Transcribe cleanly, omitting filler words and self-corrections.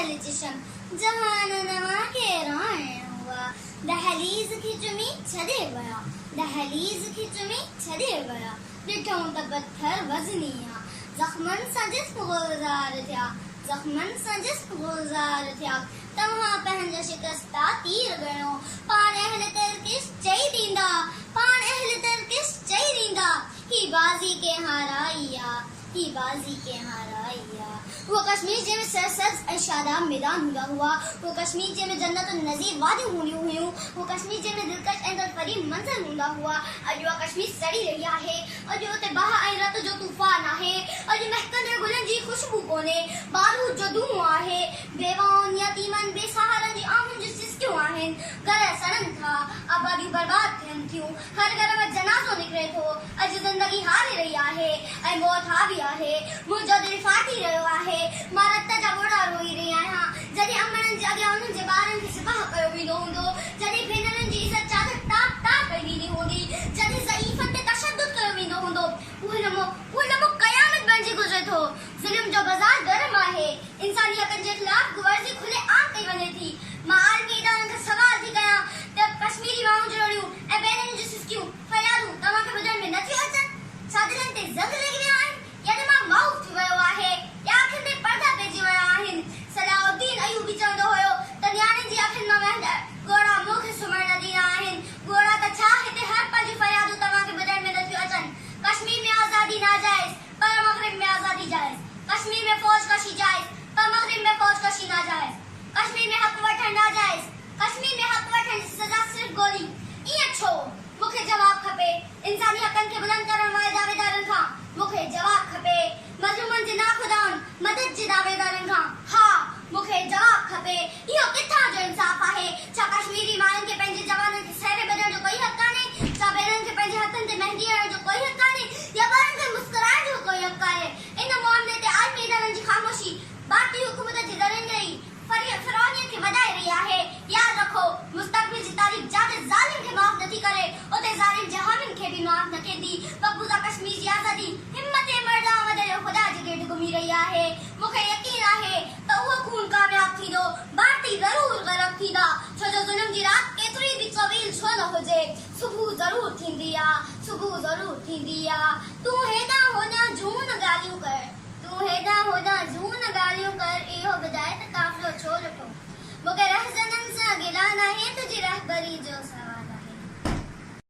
लाल चशम जहान नवा के राण हुआ दहलीज़ की चुमी छॾे विया दहलीज़ की चुमी छॾे विया ॾिठऊं त पत्थर वज़निया ज़ख़्मनि सां जिस्म गुलज़ार थिया ज़ख़्मनि सां जिस्म गुलज़ार थिया तव्हां पंहिंजा शिकस्ता तीर ॻणो पाण अहल तरकिश चई ॾींदा पाण अहल तरकिश चई ॾींदा ही बाज़ी के हाराइया ही बाज़ी के हाराइया वो कश्मीर जंहिंमें सरसब्ज़ ऐं शादाब मैदान हूंदा हुआ वो कश्मीर जंहिंमें जन्नत नज़ीर वादियूं हूंदियूं हुयूं वो कश्मीर जंहिंमें दिलकश ऐं दिलफरीब मंज़र हूंदा हुआ अॼु उहा कश्मीर सड़ी रही आहे अॼु उते बाह ऐं रत जो तूफ़ान आहे अॼु महकंदड़ गुलनि जी ख़ुशबू कोन्हे बारूद जो धुओं आहे बेवाउनि यतीमनि बेसहारनि जी आंहुनि जी सिसकियूं आहिनि घर सड़नि था आबादियूं बर्बाद थियनि थियूं हर घर में जनाज़ो निकिरे थो अॼु ज़िंदगी हारे रही आहे ऐं मौत हावी आहे मुंहिंजो दिलि फाटी रहियो आहे मां रत जा ॿोड़ा रोई रही आहियां जॾहिं अमड़नि जे अॻियां उन्हनि जे ॿारनि खे सिपाह कयो वेंदो हूंदो जॾहिं भेनरुनि जी इज़त चादर टाप टाप कई वेंदी हूंदी जॾहिं ज़ईफ़नि ते तशद्दुद कयो वेंदो हूंदो उहो लम्हो क़यामत बणिजी गुज़रे थो ज़ुल्म जो बाज़ार गरम आहे इंसानी हक़नि जे ख़िलाफ़ गुवर्ज़ी खुले आम कई वञे थी मां आलमी इदारनि खां सवाल थी कयां त कश्मीरी माण्हुनि जूं रड़ियूं ऐं भेनरुनि जूं सिसकियूं फरियादूं तव्हांखे ॿुधण में नथियूं अचनि छा दिलनि ते ज़ंग लॻी विया आहिनि या दिमाग़ माऊफ़ थी वियो आहे या अखियुनि ते पर्दा पइजी विया आहिनि सलाउद्दीन अयूबी चवंदो हुयो त न्याणियुनि जी अखियुनि मां वहंदड़ ॻोड़ा मूंखे सुम्हण न ॾींदा आहिनि ॻोड़ा त छा हिते हर पल जूं फरियादूं तव्हांखे ॿुधण में नथियूं अचनि कश्मीर में आज़ादी नाजाइज़ पर मग़रिब में आज़ादी जाइज़ कश्मीर में फ़ौज कशी जाइज़ पर मग़रिब में फ़ौज कशी नाजाइज़ कश्मीर में हक़ वठणु नाजाइज़ कश्मीर में हक़ वठण जी सज़ा सिर्फ़ गोली ईअं छो मूंखे जवाब खपे इंसानी हक़नि खे बुलंद करण वारे दावेदारनि खां मूंखे जवाब खपे मज़लूमनि जे नाख़ुदाउनि मदद जे दावेदारनि खां हा मूंखे जवाब खपे इहो किथां जो इंसाफ़ आहे छा कश्मीरी मायुनि खे पंहिंजे जवाननि खे सहरे ॿधण जो कोई हक़ कान्हे छा भेनरुनि खे पंहिंजे हथनि ते मेहंदी हणण जो कोई हक़ कान्हे या ॿारनि खे मुस्कुराइण जो कोई हक़ कान्हे इन मामले ते आलमी इदारनि जी ख़ामोशी भारतीय हुकूमत जी दरिंदगी फ़िरौनियत खे वधाए रही आहे यादि रखो मुस्तक़बिल जी तारीख़ जाते ज़ालिम खे माफ़ नथी करे उते ज़ालिम जहामिन खे बि माफ़ न कंदी मक़बूज़ा कश्मीर जी आज़ादी हिम्मत मर्दा वॾे ख़ुदा जे गेट घुमी रही आहे मूंखे यकीन आहे त उहो खून कामयाब थींदो भारती ज़रूर ग़रक़ थींदा छो जो ज़ुल्म जी राति केतिरी बि तवील छो न हुजे सुबुह ज़रूर थींदी आहे सुबुह ज़रूर थींदी आहे तूं हेॾां होॾां जून ॻाल्हियूं कर तूं हेॾां होॾां जून ॻाल्हियूं कर इहो ॿुधाए त काफ़िलो छो लुटो मूंखे रहज़ननि सां गिला नाहे तुंहिंजी रहबरी जो सवाल